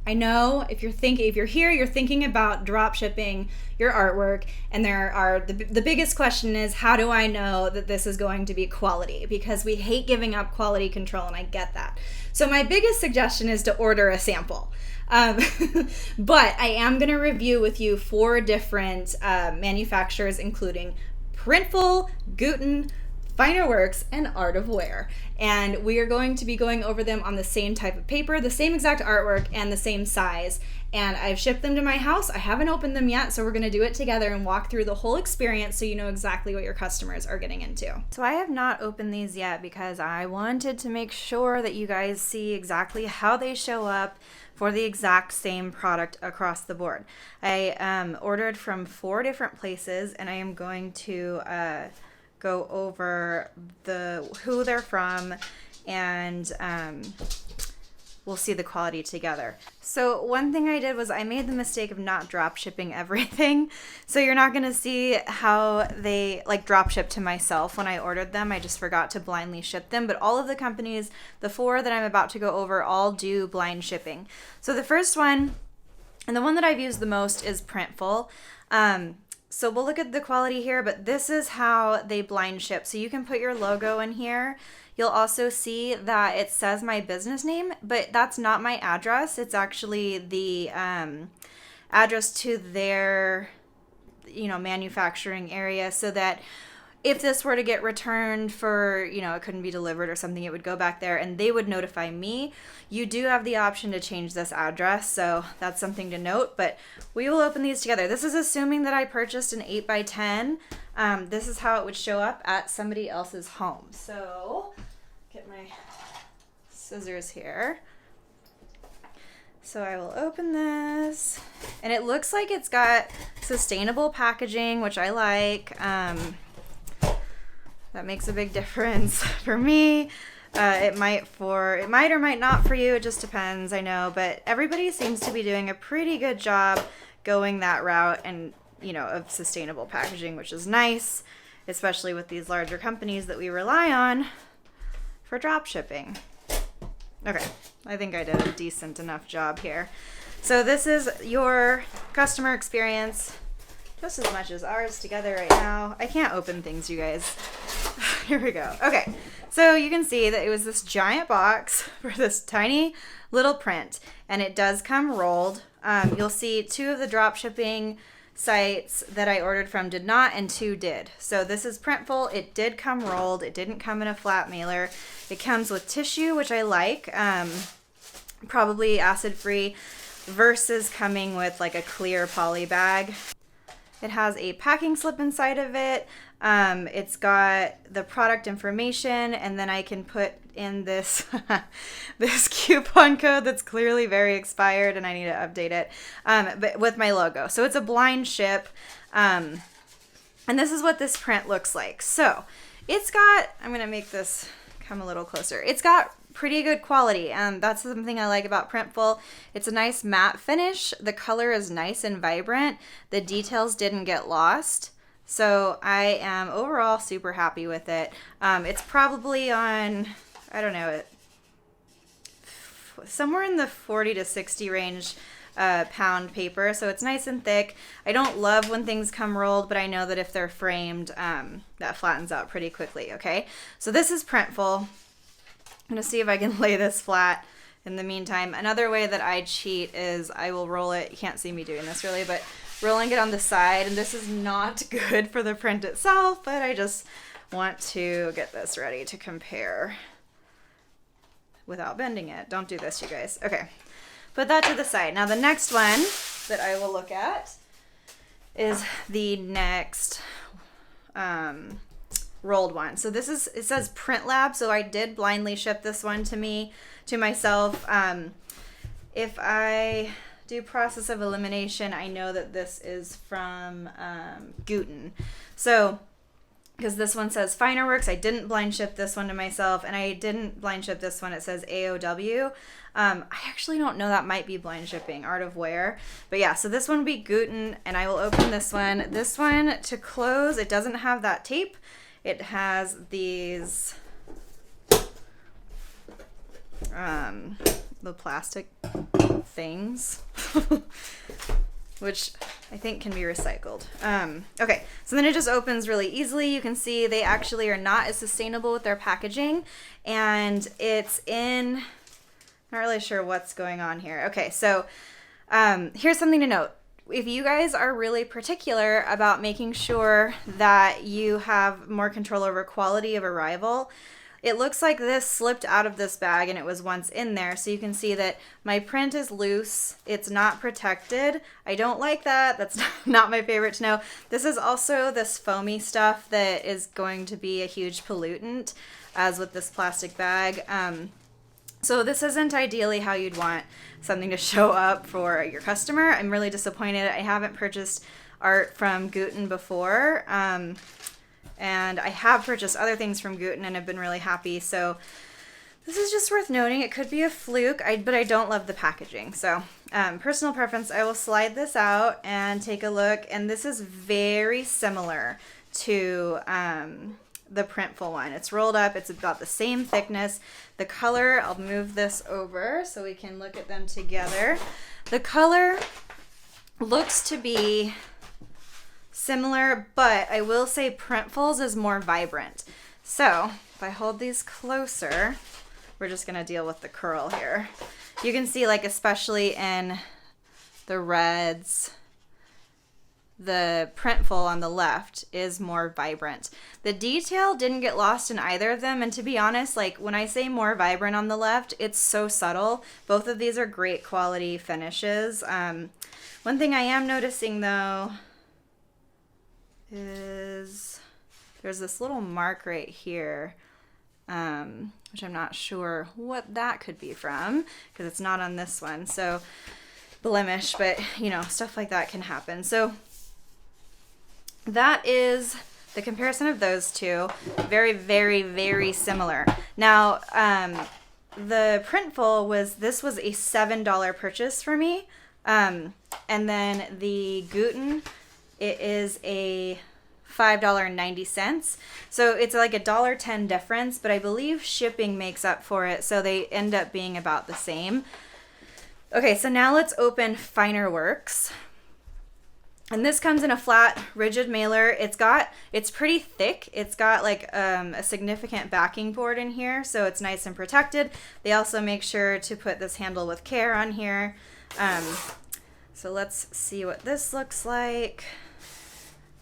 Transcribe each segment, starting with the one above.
I know if you're here, you're thinking about drop shipping your artwork, and there are the biggest question is, how do I know that this is going to be quality? Because we hate giving up quality control, and I get that. So my biggest suggestion is to order a sample. Um, but I am going to review with you 4 different manufacturers, including Printful, Gooten, Finer Works, and Art of Wear. And we are going to be going over them on the same type of paper, the same exact artwork, and the same size. And I've shipped them to my house. I haven't opened them yet, so we're going to do it together and walk through the whole experience so you know exactly what your customers are getting into. So I have not opened these yet because I wanted to make sure that you guys see exactly how they show up for the exact same product across the board. I ordered from 4 different places, and I am going to go over who they're from, and we'll see the quality together. So one thing I did was I made the mistake of not drop shipping everything. So you're not gonna see how they drop ship to myself when I ordered them. I just forgot to blindly ship them. But all of the companies, the 4 that I'm about to go over, all do blind shipping. So the first one, and the one that I've used the most, is Printful. So we'll look at the quality here, but this is how they blind ship. So you can put your logo in here. You'll also see that it says my business name, but that's not my address. It's actually the address to their, manufacturing area, so that if this were to get returned for, it couldn't be delivered or something, it would go back there and they would notify me. You do have the option to change this address, so that's something to note, but we will open these together. This is assuming that I purchased an 8x10. This is how it would show up at somebody else's home. So, get my scissors here. So I will open this, and it looks like it's got sustainable packaging, which I like. That makes a big difference for me. It might or might not for you. It just depends, I know. But everybody seems to be doing a pretty good job going that route and, of sustainable packaging, which is nice, especially with these larger companies that we rely on for drop shipping. Okay, I think I did a decent enough job here. So this is your customer experience, just as much as ours together right now. I can't open things, you guys. Here we go. Okay, so you can see that it was this giant box for this tiny little print, and it does come rolled. You'll see 2 of the drop shipping sites that I ordered from did not, and 2 did. So this is Printful. It did come rolled. It didn't come in a flat mailer. It comes with tissue, which I like, probably acid-free, versus coming with like a clear poly bag. It has a packing slip inside of it. It's got the product information, and then I can put in this this coupon code that's clearly very expired, and I need to update it, but with my logo. So it's a blind ship, and this is what this print looks like. So it's got, I'm going to make this come a little closer. It's got pretty good quality, and that's something I like about Printful. It's a nice matte finish. The color is nice and vibrant. The details didn't get lost. So I am overall super happy with it. It's probably on, I don't know, somewhere in the 40 to 60 range pound paper. So it's nice and thick. I don't love when things come rolled, but I know that if they're framed, that flattens out pretty quickly, okay? So this is Printful. I'm going to see if I can lay this flat in the meantime. Another way that I cheat is I will roll it. You can't see me doing this really, but rolling it on the side. And this is not good for the print itself, but I just want to get this ready to compare without bending it. Don't do this, you guys. Okay, put that to the side. Now the next one that I will look at is the next rolled one. So this is, it says Print Lab, so I did blindly ship this one to myself. If I do process of elimination, I know that this is from Gooten. So because this one says Finer Works, I didn't blind ship this one to myself, and I didn't blind ship this one. It says AOW. I actually don't know, that might be blind shipping, Art of Wear. But yeah, so this one would be Gooten, and I will open this one. This one, to close, it doesn't have that tape. It has these, the plastic things, which I think can be recycled. Okay, so then it just opens really easily. You can see they actually are not as sustainable with their packaging, and it's in, not really sure what's going on here. Okay, so here's something to note. If you guys are really particular about making sure that you have more control over quality of arrival, it looks like this slipped out of this bag and it was once in there. So you can see that my print is loose. It's not protected. I don't like that. That's not my favorite to know. This is also this foamy stuff that is going to be a huge pollutant, as with this plastic bag. So this isn't ideally how you'd want something to show up for your customer. I'm really disappointed. I haven't purchased art from Gooten before. And I have purchased other things from Gooten and have been really happy. So this is just worth noting. It could be a fluke, but I don't love the packaging. So personal preference, I will slide this out and take a look. And this is very similar to the Printful one. It's rolled up. It's about the same thickness. The color, I'll move this over so we can look at them together. The color looks to be similar, but I will say Printful's is more vibrant. So if I hold these closer, we're just gonna deal with the curl here. You can see, like, especially in the reds, the Printful on the left is more vibrant. The detail didn't get lost in either of them, and to be honest, like, when I say more vibrant on the left, it's so subtle. Both of these are great quality finishes. One thing I am noticing though is there's this little mark right here, which I'm not sure what that could be from because it's not on this one. So blemish, but you know, stuff like that can happen. So that is the comparison of those two. Very, very, very similar. Now, the Printful was a $7 purchase for me. And then the Gooten, it is a $5.90. So it's like $1.10 difference, but I believe shipping makes up for it. So they end up being about the same. Okay, so now let's open Finer Works. And this comes in a flat, rigid mailer. It's pretty thick. It's got like a significant backing board in here, so it's nice and protected. They also make sure to put this handle with care on here. So let's see what this looks like.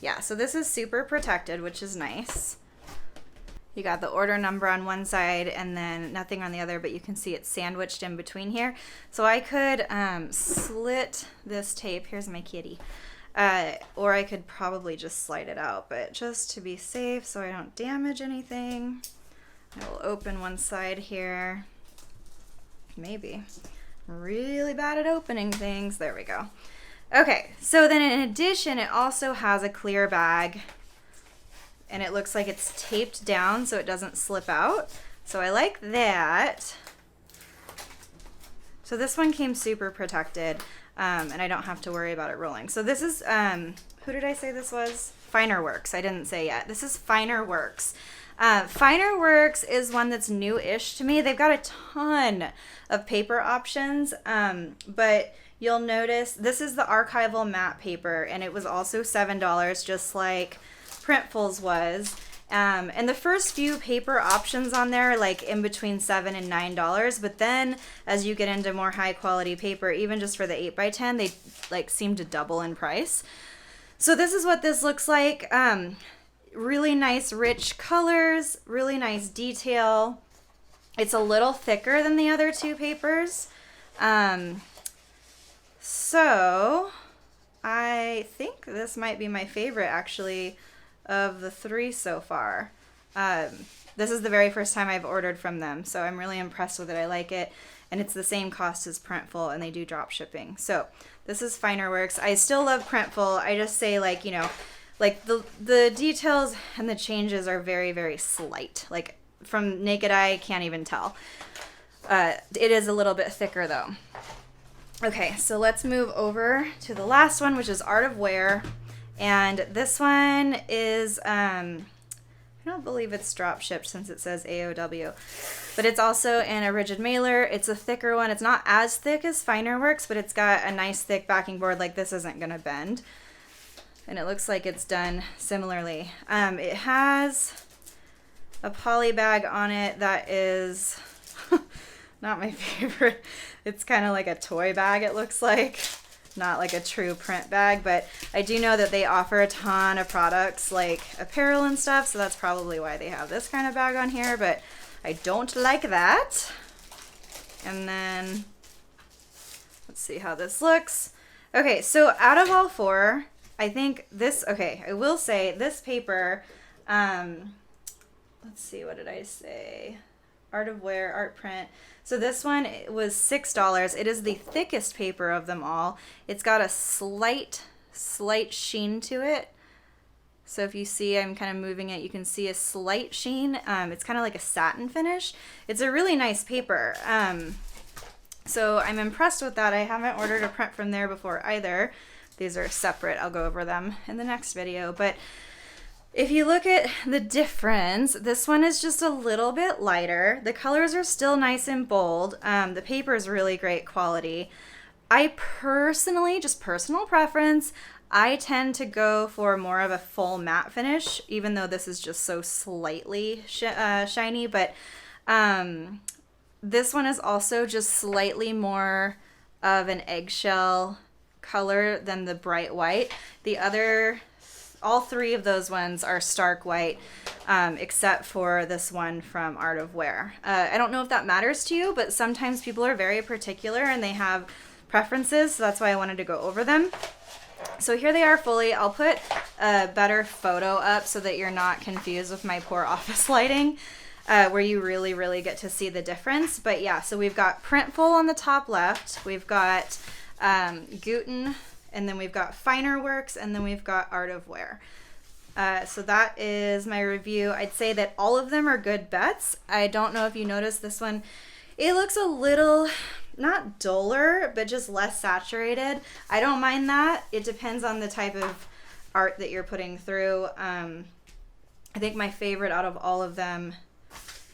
Yeah, so this is super protected, which is nice. You got the order number on one side and then nothing on the other, but you can see it's sandwiched in between here. So I could slit this tape. Here's my kitty. Or I could probably just slide it out, but just to be safe so I don't damage anything, I will open one side here. Maybe. I'm really bad at opening things. There we go. Okay, so then in addition, it also has a clear bag, and it looks like it's taped down so it doesn't slip out. So I like that. So this one came super protected. And I don't have to worry about it rolling. So this is, who did I say this was? Finer Works. I didn't say yet. This is Finer Works. Finer Works is one that's new-ish to me. They've got a ton of paper options, but you'll notice this is the archival matte paper, and it was also $7, just like Printful's was. And the first few paper options on there are like in between $7 and $9, but then as you get into more high quality paper, even just for the 8x10, they like seem to double in price. So this is what this looks like. Really nice rich colors, really nice detail. It's a little thicker than the other two papers. So I think this might be my favorite actually of the three so far. This is the very first time I've ordered from them, so I'm really impressed with it. I like it, and it's the same cost as Printful, and they do drop shipping. So this is Finer Works. I still love Printful. I just say, like, you know, like the details and the changes are very, very slight. Like from naked eye, can't even tell. It is a little bit thicker though. Okay, so let's move over to the last one, which is Art of Wear. And this one is, I don't don't believe it's drop shipped since it says AOW. But it's also in a rigid mailer. It's a thicker one. It's not as thick as Finer Works, but it's got a nice thick backing board. Like, this isn't going to bend. And it looks like it's done similarly. It has a poly bag on it that is not my favorite. It's kind of like a toy bag, it looks like. Not like a true print bag, but I do know that they offer a ton of products like apparel and stuff, so that's probably why they have this kind of bag on here, but I don't like that. And then let's see how this looks. Okay, so out of all four, I think this, okay, I will say this paper, let's see, what did I say? Art of Wear, art print. So this one was $6. It is the thickest paper of them all. It's got a slight sheen to it. So if you see, I'm kind of moving it, you can see a slight sheen. It's kind of like a satin finish. It's a really nice paper. So I'm impressed with that. I haven't ordered a print from there before either. These are separate. I'll go over them in the next video. But if you look at the difference, this one is just a little bit lighter. The colors are still nice and bold. The paper is really great quality. I personally, just personal preference, I tend to go for more of a full matte finish, even though this is just so slightly shiny. But this one is also just slightly more of an eggshell color than the bright white. The other, all three of those ones are stark white, except for this one from Art of Wear. I don't know if that matters to you, but sometimes people are very particular and they have preferences, so that's why I wanted to go over them. So here they are fully. I'll put a better photo up so that you're not confused with my poor office lighting, where you really get to see the difference. But yeah, so we've got Printful on the top left, we've got Gooten, and then we've got Finer Works, and then we've got Art of Wear. So that is my review. I'd say that all of them are good bets. I don't know if you noticed this one. It looks a little, not duller, but just less saturated. I don't mind that. It depends on the type of art that you're putting through. I think my favorite out of all of them,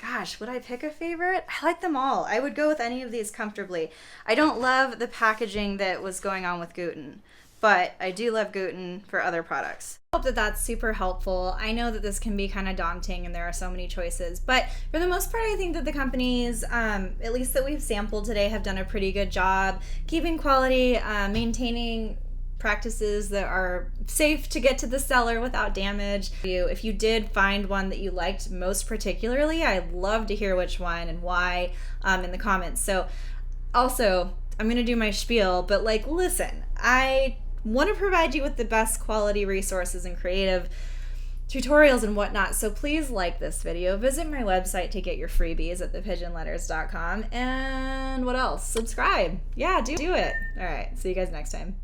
gosh, would I pick a favorite? I like them all. I would go with any of these comfortably. I don't love the packaging that was going on with Gooten, but I do love Gooten for other products. I hope that that's super helpful. I know that this can be kind of daunting and there are so many choices, but for the most part, I think that the companies, at least that we've sampled today, have done a pretty good job keeping quality, maintaining practices that are safe to get to the seller without damage. If you did find one that you liked most particularly, I'd love to hear which one and why in the comments. So also, I'm going to do my spiel, but like, listen, I want to provide you with the best quality resources and creative tutorials and whatnot. So please like this video, visit my website to get your freebies at thepigeonletters.com, and what else? Subscribe. Yeah, do it. All right. See you guys next time.